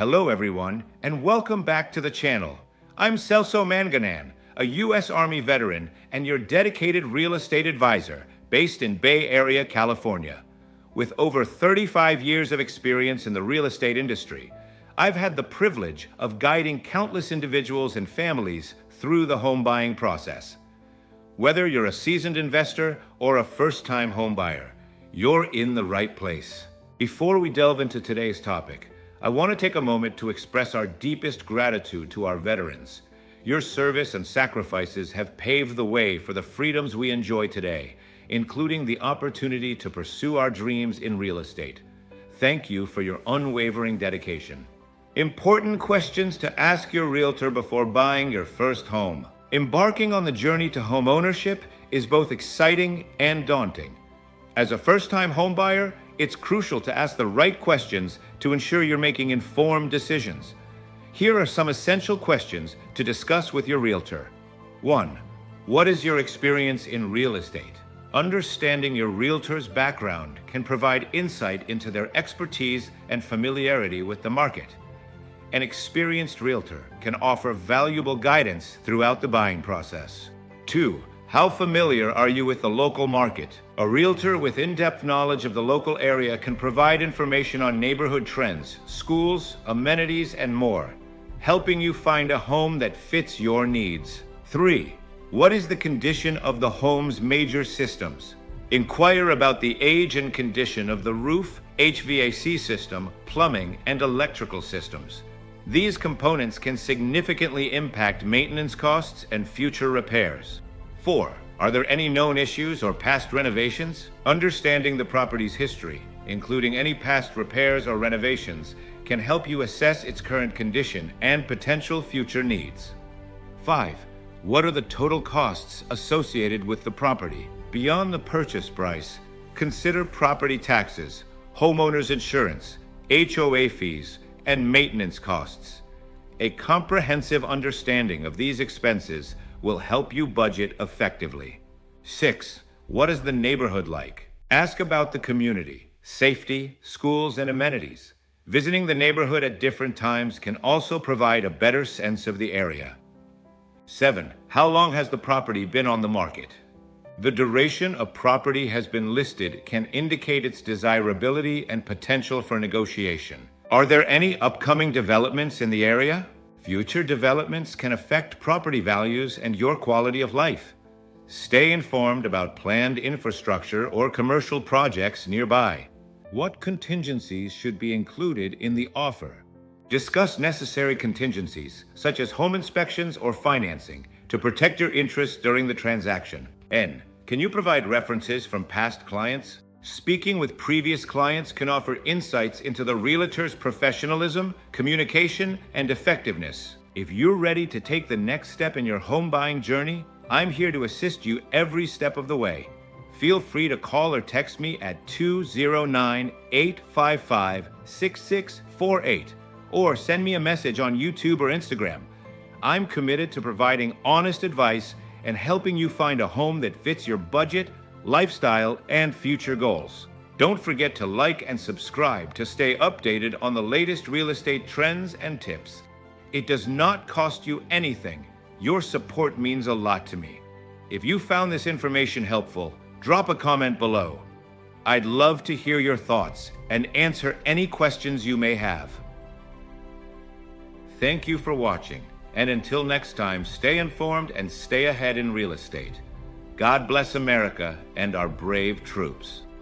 Hello everyone, and welcome back to the channel. I'm Celso Manganan, a U.S. Army veteran and your dedicated real estate advisor based in Bay Area, California. With over 35 years of experience in the real estate industry, I've had the privilege of guiding countless individuals and families through the home buying process. Whether you're a seasoned investor or a first-time home buyer, you're in the right place. Before we delve into today's topic, I want to take a moment to express our deepest gratitude to our veterans. Your service and sacrifices have paved the way for the freedoms we enjoy today, including the opportunity to pursue our dreams in real estate. Thank you for your unwavering dedication. Important questions to ask your realtor before buying your first home. Embarking on the journey to homeownership is both exciting and daunting. As a first-time homebuyer, it's crucial to ask the right questions to ensure you're making informed decisions. Here are some essential questions to discuss with your realtor. 1. What is your experience in real estate? Understanding your realtor's background can provide insight into their expertise and familiarity with the market. An experienced realtor can offer valuable guidance throughout the buying process. 2. How familiar are you with the local market? A realtor with in-depth knowledge of the local area can provide information on neighborhood trends, schools, amenities, and more, helping you find a home that fits your needs. 3. What is the condition of the home's major systems? Inquire about the age and condition of the roof, HVAC system, plumbing, and electrical systems. These components can significantly impact maintenance costs and future repairs. 4. Are there any known issues or past renovations? Understanding the property's history, including any past repairs or renovations, can help you assess its current condition and potential future needs. 5. What are the total costs associated with the property? Beyond the purchase price, consider property taxes, homeowners insurance, HOA fees, and maintenance costs. A comprehensive understanding of these expenses will help you budget effectively. 6. What is the neighborhood like? Ask about the community, safety, schools, and amenities. Visiting the neighborhood at different times can also provide a better sense of the area. 7. How long has the property been on the market? The duration a property has been listed can indicate its desirability and potential for negotiation. Are there any upcoming developments in the area? Future developments can affect property values and your quality of life. Stay informed about planned infrastructure or commercial projects nearby. What contingencies should be included in the offer? Discuss necessary contingencies, such as home inspections or financing, to protect your interests during the transaction. N. Can you provide references from past clients? Speaking with previous clients can offer insights into the realtor's professionalism, communication, and effectiveness. If you're ready to take the next step in your home buying journey, I'm here to assist you every step of the way. Feel free to call or text me at 209-855-6648 or send me a message on YouTube or Instagram. I'm committed to providing honest advice and helping you find a home that fits your budget, lifestyle, and future goals. Don't forget to like and subscribe to stay updated on the latest real estate trends and tips. It does not cost you anything. Your support means a lot to me. If you found this information helpful, drop a comment below. I'd love to hear your thoughts and answer any questions you may have. Thank you for watching, and until next time, stay informed and stay ahead in real estate. God bless America and our brave troops.